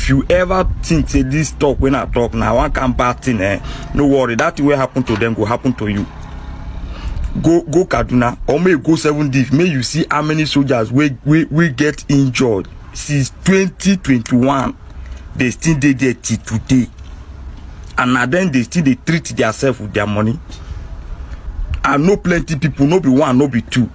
if you ever think say this talk when I talk now, one can bad thing, no worry, that thing will happen to them, will happen to you. Go Kaduna, or may go 7 days, may you see how many soldiers we get injured since 2021. They still dey there till today. And now then they still they treat themselves with their money. And no plenty people, no be one, no be two.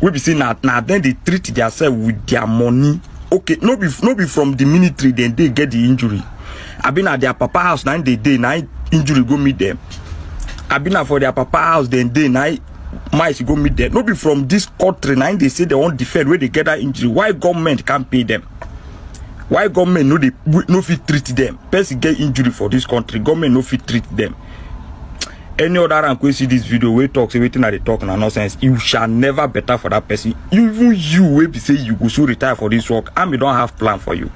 We be saying now then they treat themselves with their money. Okay, no be from the military, then they get the injury. I been at their papa house, now they day, now injury go meet them. I been at for their papa house, then they now mice go meet them. No be from this country, now they say they won't defend where they get that injury. Why government can't pay them? Why government no fit treat them? Person get injury for this country, government no fit treat them. Any other rank we see this video, we talk everything that they talk na nonsense. You shall never better for that person. Even you will be say you go so retire for this work. I don't have plan for you.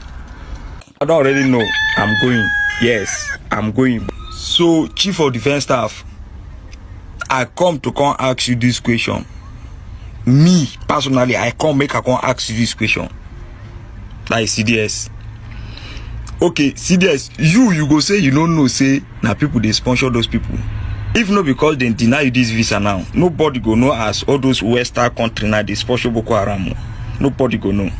I don't already know. I'm going. Yes, I'm going. So, Chief of Defense Staff, I come ask you this question. Me personally, I come ask you this question. Like CDS. Okay, CDS, you go say you don't know, say now people they sponsor those people. If not because they deny you this visa now, nobody go know as all those Western country now they sponsor Boko Haram. Nobody go know.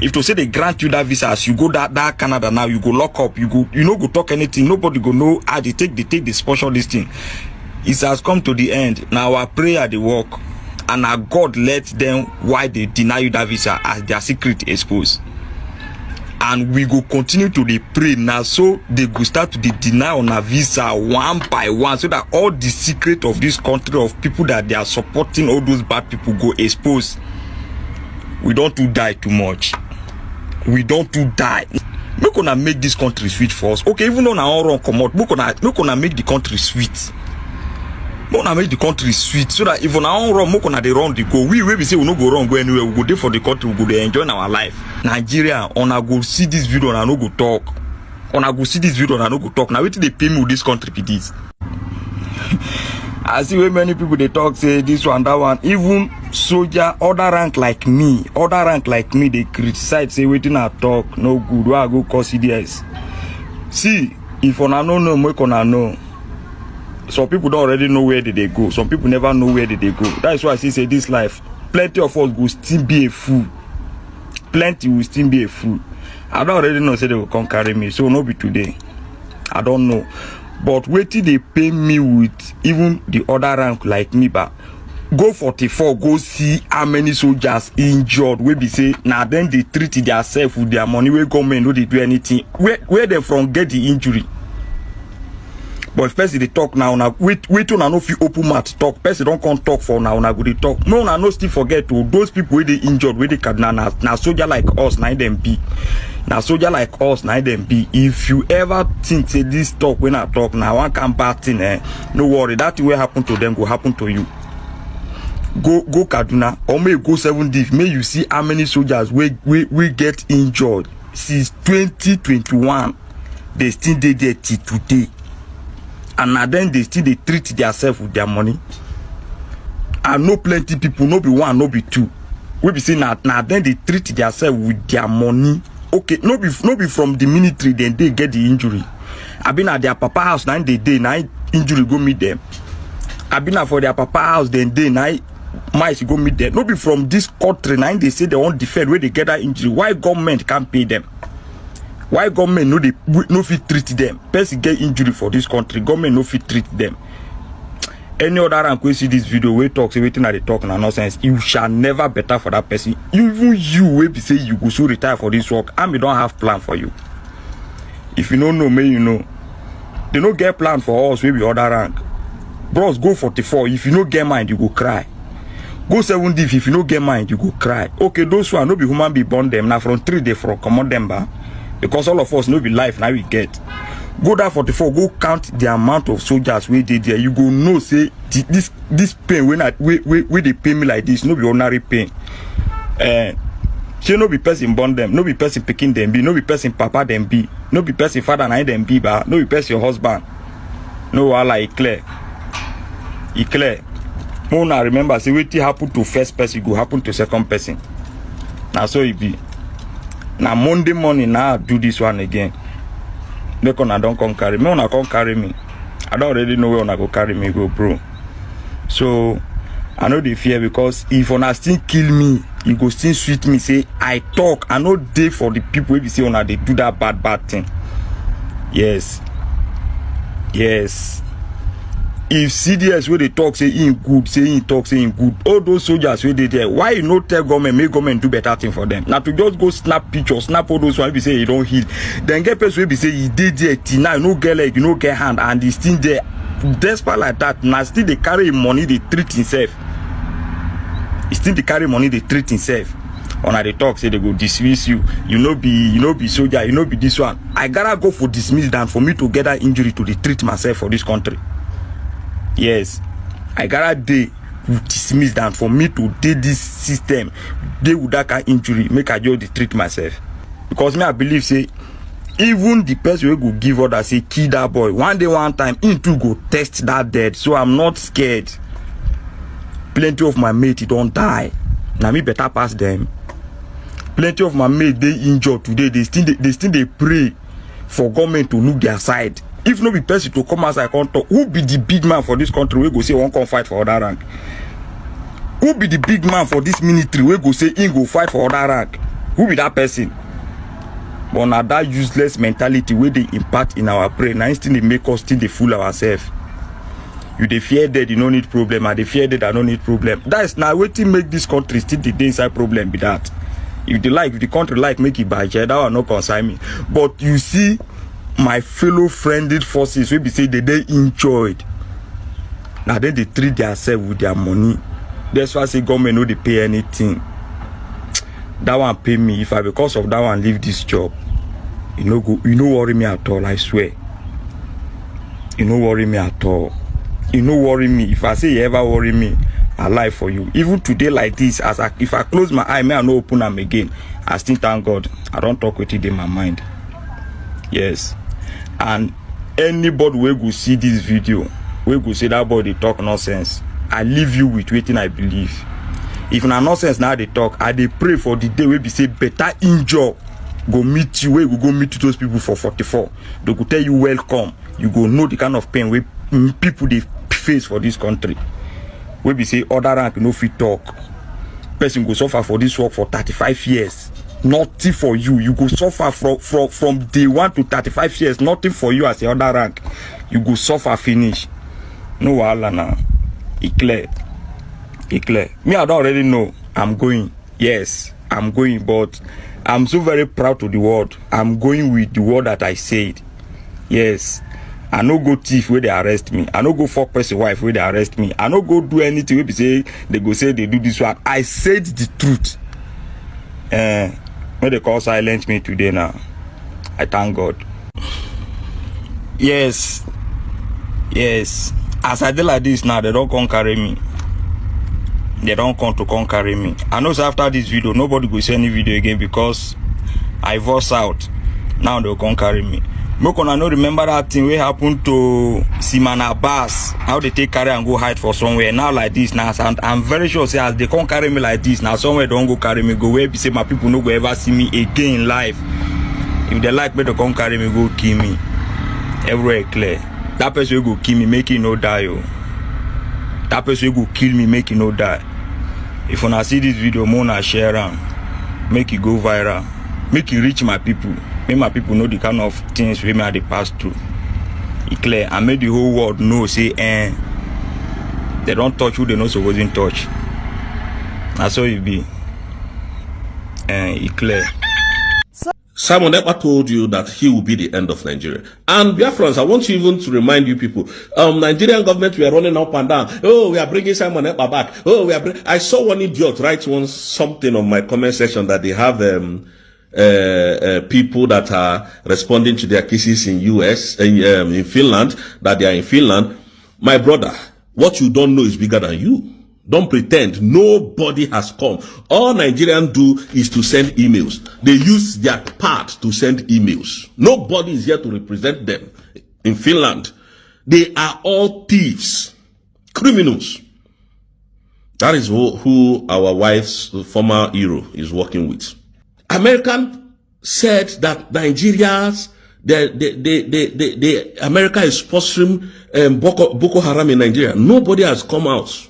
If to say they grant you that visa as you go that Canada now, you go lock up, you no go talk anything, nobody go know how they take the sponsor this thing. It has come to the end. Now our prayer they work, and our God let them why they deny you that visa as their secret exposed. And we go continue to pray now, so they go start to deny on a visa one by one, so that all the secret of this country of people that they are supporting, all those bad people go exposed. We don't do die too much. We don't do die. We're gonna make this country sweet for us. Okay, even though now wrong come out, we're gonna make the country sweet. We're gonna make the country sweet, so that if on our own wrong, we're gonna wrong they go. We say we no go wrong, go anywhere. We go there for the country. We go there enjoy our life. Nigeria, on a go see this video and I no go talk. On a go see this video and I no go talk. Now wait till they pay me with this country for this. I see where many people they talk say this one, that one. Even soldier, other rank like me, they criticize, say waiting I talk, no good. Why I go call CDS? See, if on I know, make on I know. Some people don't already know where did they go. Some people never know where did they go. That is why I say this life, plenty of us will still be a fool. Plenty will still be a fool. I don't already know say they will come carry me. So no be today. I don't know. But wait till they pay me with even the other rank like me, but go 44, go see how many soldiers injured. We be say now then they treat themselves with their money. Where government no they do anything. Where they from get the injury? But first they talk now. Wait till I know if you open mouth talk. First they don't come talk for now. Now go they talk. No, I no still forget to those people where they injured, where they can now soldier like us, now them be. Now soldier like us, now them be. If you ever think say this talk when I talk now, one can bad thing, no worry, that thing will happen to them, will happen to you. Go Kaduna, or may go 7 days, may you see how many soldiers we get injured since 2021. They still dey there till today. And now then they still they treat themselves with their money. And no plenty people, no be one, no be two. We be saying now then they treat themselves with their money. Okay, no be from the military, then they get the injury. I been at their papa house, now they day, now injury go meet them. I been at for their papa house, then they now mice go meet them. No be from this country, now they say they won't defend where they get that injury. Why government can't pay them? Why government no fit treat them? Person get injury for this country, government no fit treat them. Any other rank we see this video, we talk everything that they talk na nonsense. You shall never better for that person. Even you will be say you go so retire for this work. I don't have plan for you. If you don't know me, you know. They don't get plan for us, we be other rank. Bros, go 44. If you don't get mind, you go cry. Go 70. If you don't get mind, you go cry. Okay, those one no be human be born them. Now from 3 they from command them ba. Because all of us no be life now we get. Go down 44, go count the amount of soldiers we did there. You go know say this pain when they pay me like this, no be ordinary pain. She no be person born them, no be person picking them be, no be person papa them be, no be person father and them be, but no be person your husband. No Allah it clear. It clear. Mona remember say what happen to first person go happen to second person. Now so it be. Now Monday morning, now I do this one again. Make una don't come carry me. Una come carry me. I don't already know where una go carry me go, bro. So I know the fear because if una still kill me, you go still sweet me. Say I talk. I know day for the people who be say una they do that bad thing. Yes. Yes. If CDS where they talk say in good, say in talk, say in good, all those soldiers where they there, why you not tell government, make government do better thing for them? Now to just go snap pictures, snap all those ones, be say you don't heal. Then get person will be say he did there, now you no get leg, you no get hand, and he's still there. Despite like that, now still they carry money, they treat himself. He still they carry money, they treat himself. When they talk, say they go dismiss you. You know be soldier, you know be this one. I gotta go for dismiss than for me to get that injury to treat myself for this country. Yes, I gotta day dismiss than for me to do this system. They would that kind injury, make I just treat myself. Because me I believe say even the person who go give order say kill that boy. One day, one time, him too go test that dead. So I'm not scared. Plenty of my mates don't die. Now me better pass them. Plenty of my mates they injured today. They still they pray for government to look their side. If no be person to come outside and talk, who be the big man for this country? We go say one come fight for other rank. Who be the big man for this military? We go say he go fight for other rank. Who be that person? But now that useless mentality where they impact in our brain, now still they make us still they fool ourselves. You they fear that you don't need problem, and they fear that I don't need problem. That is now waiting make this country still the inside problem be that. If they like, if the country like make it by that will not concern me. But you see, my fellow friendly forces will be say they enjoyed. Now then they treat themselves with their money. That's why I say government no they pay anything. That one pay me. If I because of that one leave this job, you no worry me at all, I swear. You no worry me at all. You no worry me. If I say you ever worry me, I lie for you. Even today like this, if I close my eye, may I no open them again. I still thank God. I don't talk with it in my mind. Yes. And anybody will go see this video, will go say that boy they talk nonsense. I leave you with waiting I believe. If na nonsense now they talk, I they pray for the day where be say better injure go meet you, where you go meet those people for 44. They go tell you welcome. You go know the kind of pain where people they face for this country. Where be say other rank no fit talk. Person go suffer for this work for 35 years. Nothing for you. You go suffer from day 1 to 35 years. Nothing for you as the other rank. You go suffer finish. No wahala now. It clear. It clear. Me, I don't already know. I'm going. Yes, I'm going. But I'm so very proud to the world. I'm going with the word that I said. Yes. I no go thief where they arrest me. I no go fuck person wife where they arrest me. I no go do anything where they say they go say they do this one. I said the truth. When they call silence me today now, I thank God. Yes. Yes. As I did like this now, they don't come carry me. They don't come to carry me. I know after this video, nobody will see any video again because I voice out. Now they'll come carry me. Make I no remember that thing where happened to Siman Abbas, how they take carry and go hide for somewhere. Now like this now, and I'm very sure say as they can't carry me like this now, somewhere don't go carry me, go where be say my people no go ever see me again in life. If they like me to come carry me, go kill me. Everywhere clear. That person will go kill me, make it no die. Oh. That person will go kill me, make it no die. If when I see this video, Mona share am, make it go viral, make it reach my people. Make my people know the kind of things we may pass through. It clear. I made the whole world know, say, they don't touch who they not supposed to touch. That's how it be. It clear. Simon Ekpa told you that he will be the end of Nigeria. And Biafrans, I want you even to remind you people, Nigerian government, we are running up and down. Oh, we are bringing Simon Ekpa back. Oh, I saw one idiot write something on my comment section that they have people that are responding to their cases in US, in Finland, that they are in Finland. My brother, what you don't know is bigger than you. Don't pretend. Nobody has come. All Nigerians do is to send emails. They use their part to send emails. Nobody is here to represent them in Finland. They are all thieves, criminals. That is who our wife's former hero is working with. American said that Nigerians, America is sponsoring Boko Haram in Nigeria. Nobody has come out.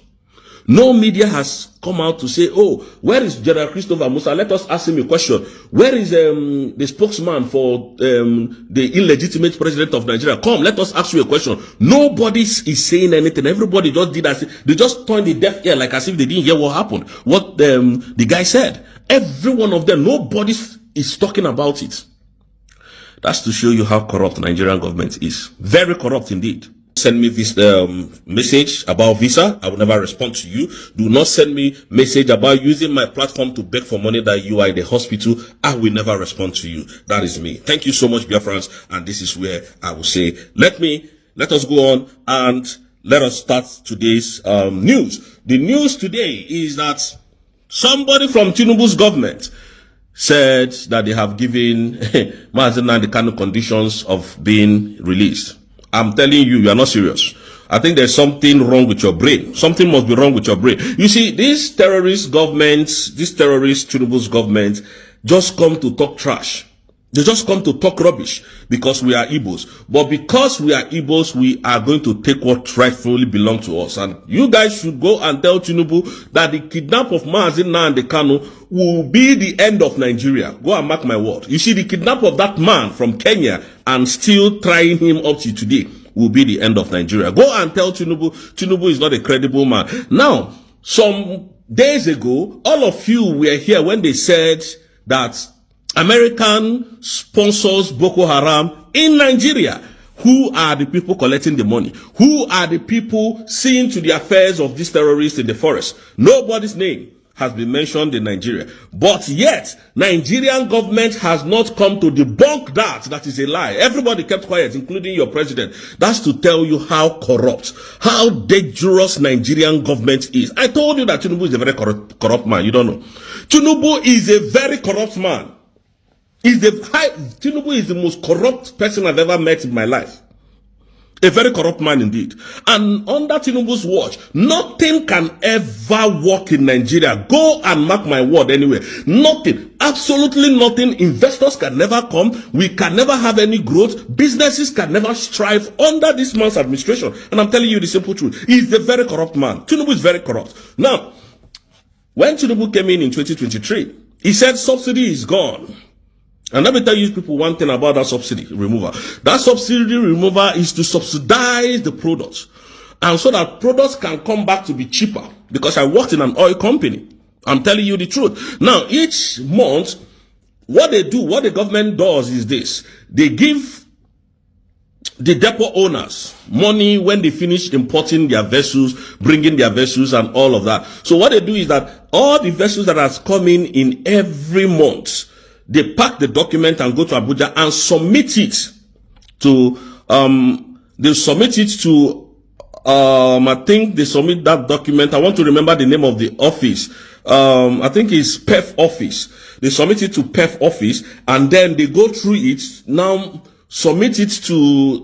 No media has come out to say, oh, where is General Christopher Musa? Let us ask him a question. Where is the spokesman for the illegitimate president of Nigeria? Come, let us ask you a question. Nobody is saying anything. Everybody just did as they just turned the deaf ear like as if they didn't hear what happened. What the guy said. Every one of them, nobody is talking about it. That's to show you how corrupt the Nigerian government is. Very corrupt indeed. Send me this message about visa. I will never respond to you. Do not send me message about using my platform to beg for money that you are in the hospital. I will never respond to you. That is me. Thank you so much, dear friends. And this is where I will say, let us go on and let us start today's news. The news today is that somebody from Tinubu's government said that they have given Mazina the kind of conditions of being released. I'm telling you, you are not serious. I think there's something wrong with your brain. Something must be wrong with your brain. You see, these terrorist governments, these terrorist Tinubu's government, just come to talk trash. They just come to talk rubbish because we are Igbos. But because we are Igbos, we are going to take what rightfully belongs to us. And you guys should go and tell Tinubu that the kidnap of Mazina and the Kanu will be the end of Nigeria. Go and mark my word. You see, the kidnap of that man from Kenya and still trying him up to today will be the end of Nigeria. Go and tell Tinubu, Tinubu is not a credible man. Now, some days ago, all of you were here when they said that American sponsors Boko Haram in Nigeria. Who are the people collecting the money? Who are the people seeing to the affairs of these terrorists in the forest? Nobody's name has been mentioned in Nigeria. But yet, Nigerian government has not come to debunk that. That is a lie. Everybody kept quiet, including your president. That's to tell you how corrupt, how dangerous Nigerian government is. I told you that Tinubu is a very corrupt man. You don't know. Tinubu is a very corrupt man. Tinubu is the most corrupt person I've ever met in my life. A very corrupt man indeed. And under Tinubu's watch, nothing can ever work in Nigeria. Go and mark my word anyway. Nothing. Absolutely nothing. Investors can never come. We can never have any growth. Businesses can never strive under this man's administration. And I'm telling you the simple truth. He's a very corrupt man. Tinubu is very corrupt. Now, when Tinubu came in 2023, he said subsidy is gone. And let me tell you people one thing about that subsidy removal. That subsidy removal is to subsidize the products. And so that products can come back to be cheaper. Because I worked in an oil company. I'm telling you the truth. Now, each month, what they do, what the government does is this. They give the depot owners money when they finish importing their vessels, bringing their vessels and all of that. So what they do is that all the vessels that are coming in every month, they pack the document and go to Abuja and submit it to, I think they submit that document. I want to remember the name of the office. I think it's PEF office. They submit it to PEF office and then they go through it. Now submit it to,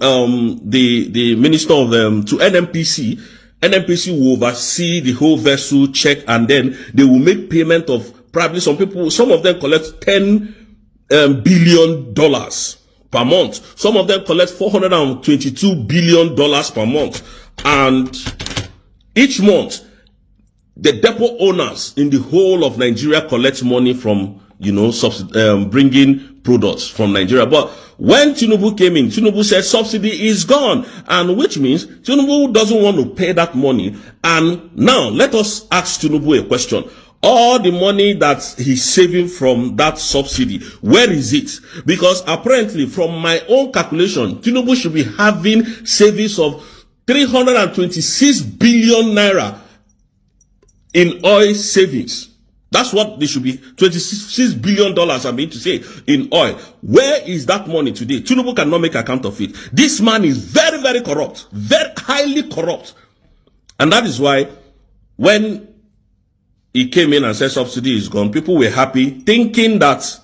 the minister of, to NNPC. NNPC will oversee the whole vessel check and then they will make payment of probably some people, some of them collect $10 billion per month. Some of them collect $422 billion per month. And each month, the depot owners in the whole of Nigeria collect money from, bringing products from Nigeria. But when Tinubu came in, Tinubu said subsidy is gone. And which means Tinubu doesn't want to pay that money. And now let us ask Tinubu a question. All the money that he's saving from that subsidy, where is it? Because apparently, from my own calculation, Tinubu should be having savings of 326 billion naira in oil savings. That's what they should be. $26 billion, I mean to say, in oil. Where is that money today? Tinubu cannot make account of it. This man is very, very corrupt. Very highly corrupt. And that is why, when he came in and said subsidy is gone, people were happy, thinking that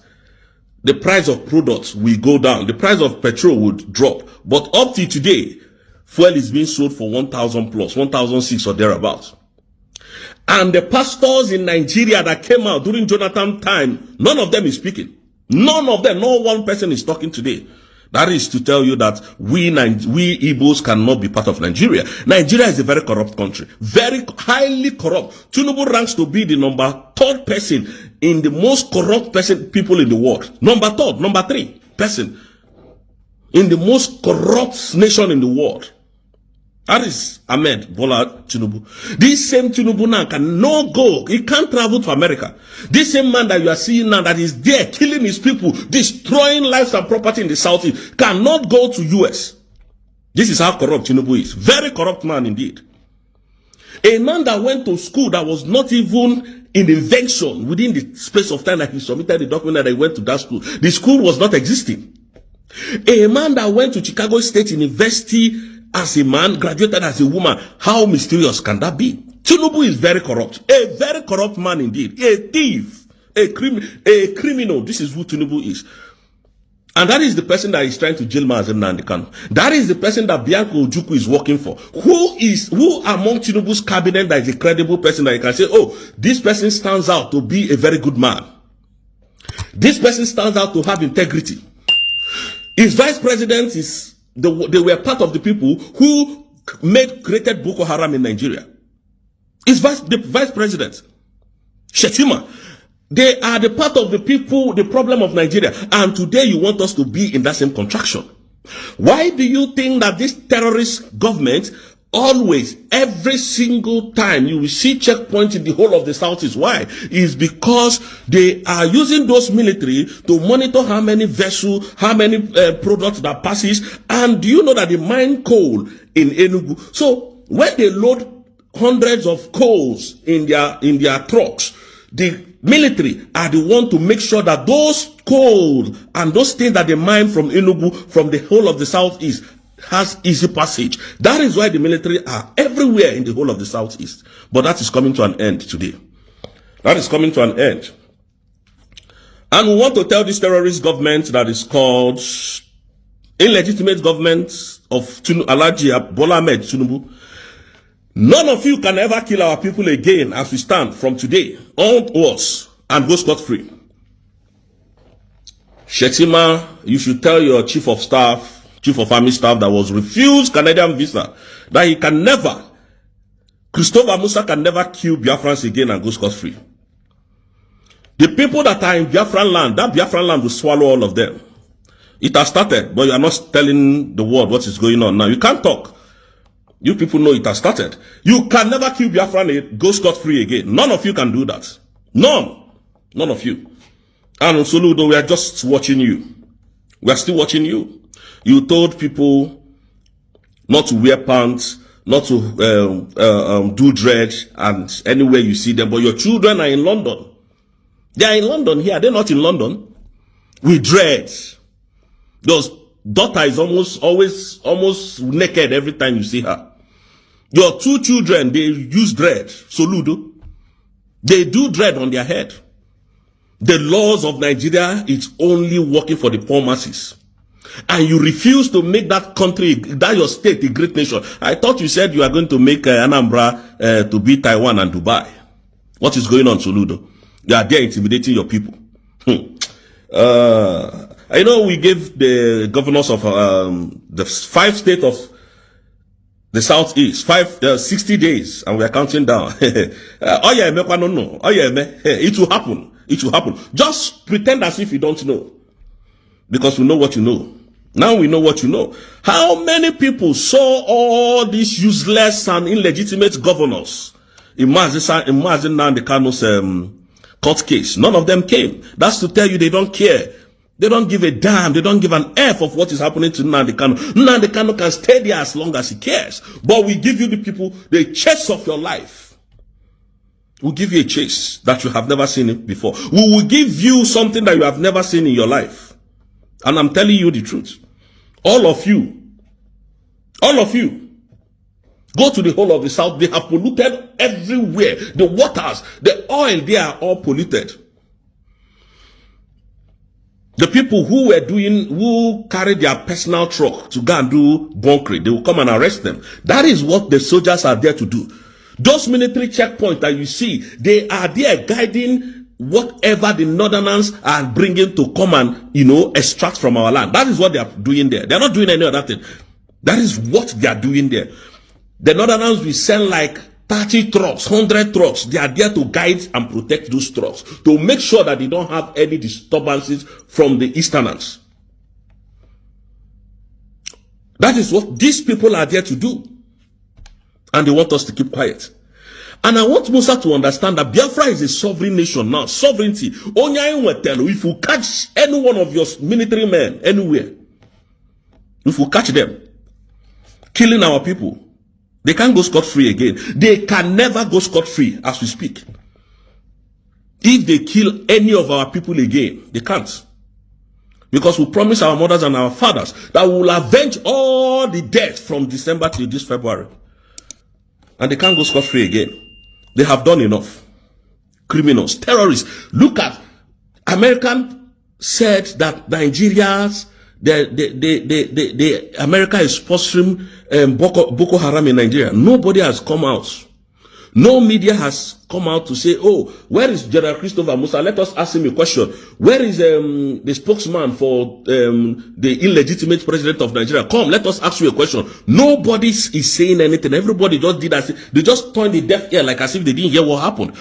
the price of products will go down. The price of petrol would drop. But up to today, fuel is being sold for 1,000 plus, 1,006 or thereabouts. And the pastors in Nigeria that came out during Jonathan's time, none of them is speaking. None of them, no one person is talking today. That is to tell you that we Igbos cannot be part of Nigeria. Nigeria is a very corrupt country. Very highly corrupt. Tinubu ranks to be the number 3rd person in the most corrupt people in the world. Number 3 person in the most corrupt nation in the world. That is Ahmed Bola Tinubu. This same Tinubu now can no go. He can't travel to America. This same man that you are seeing now that is there killing his people, destroying lives and property in the Southeast, cannot go to US. This is how corrupt Tinubu is. Very corrupt man indeed. A man that went to school that was not even in invention within the space of time that he submitted the document that he went to that school. The school was not existing. A man that went to Chicago State University as a man, graduated as a woman. How mysterious can that be? Tinubu is very corrupt. A very corrupt man indeed. A thief. A criminal. This is who Tinubu is. And that is the person that is trying to jail Mazen Nnamdi Kanu. That is the person that Bianca Ojukwu is working for. Who among Tinubu's cabinet that is a credible person that you can say, oh, this person stands out to be a very good man. This person stands out to have integrity. His vice president is they were part of the people who created Boko Haram in Nigeria. The vice president, Shetima, they are the part of the people, the problem of Nigeria. And today you want us to be in that same contraction. Why do you think that this terrorist government always, every single time you will see checkpoints in the whole of the Southeast? Why? Is because they are using those military to monitor how many vessels, how many products that passes. And do you know that they mine coal in Enugu? So when they load hundreds of coals in their trucks, the military are the one to make sure that those coal and those things that they mine from Enugu, from the whole of the Southeast, has easy passage. That is why the military are everywhere in the whole of the Southeast. But that is coming to an end today. That is coming to an end. And we want to tell this terrorist government that is called illegitimate government of Alledgely Bola Ahmed Tinubu. None of you can ever kill our people again as we stand from today onwards and go scot-free. Shetima, you should tell your chief of staff, Chief of Army Staff that was refused Canadian visa, that he can never, Christopher Musa can never kill Biafrans again and go scot-free. The people that are in Biafran land, that Biafran land will swallow all of them. It has started, but you are not telling the world what is going on now. You can't talk. You people know it has started. You can never kill Biafran and go scot-free again. None of you can do that. None. None of you. And Soludo, we are just watching you. We are still watching you. You told people not to wear pants, not to do dread, and anywhere you see them. But your children are in London. They are in London here. They're not in London. With dread. Your daughter is almost naked every time you see her. Your 2 children, they use dread. Soludo. They do dread on their head. The laws of Nigeria is only working for the poor masses. And you refuse to make that country, that your state, a great nation. I thought you said you are going to make Anambra to be Taiwan and Dubai. What is going on, Soludo? You are there intimidating your people. I know we gave the governors of the 5 states of the Southeast 60 days, and we are counting down. Oh yeah, no. Oh yeah, it will happen. It will happen. Just pretend as if you don't know. Because we know what you know. Now we know what you know. How many people saw all these useless and illegitimate governors in Mazen Nnamdi Kanu's court case? None of them came. That's to tell you they don't care. They don't give a damn. They don't give an F of what is happening to Nnamdi Kanu. Nnamdi Kanu can stay there as long as he cares. But we give you the people the chase of your life. We'll give you a chase that you have never seen it before. We will give you something that you have never seen in your life. And I'm telling you the truth. All of you, go to the whole of the South. They have polluted everywhere. The waters, the oil, they are all polluted. The people who carry their personal truck to go and do bunkering, they will come and arrest them. That is what the soldiers are there to do. Those military checkpoints that you see, they are there guiding whatever the northerners are bringing to come and, extract from our land. That is what they are doing there. They are not doing any other thing. That is what they are doing there. The northerners will send like 30 trucks, 100 trucks. They are there to guide and protect those trucks, to make sure that they don't have any disturbances from the easterners. That is what these people are there to do. And they want us to keep quiet. And I want Musa to understand that Biafra is a sovereign nation now. Sovereignty. If you catch any one of your military men anywhere, if you catch them killing our people, they can't go scot-free again. They can never go scot-free as we speak. If they kill any of our people again, they can't. Because we promised our mothers and our fathers that we will avenge all the death from December till this February. And they can't go scot-free again. They have done enough. Criminals, terrorists. Look at, American said that Nigerians, America is sponsoring Boko Haram in Nigeria. Nobody has come out. No media has come out to say, oh, where is General Christopher Musa? Let us ask him a question. Where is the spokesman for the illegitimate president of Nigeria? Come, let us ask you a question. Nobody is saying anything. Everybody just did as they just turned the deaf ear like as if they didn't hear what happened.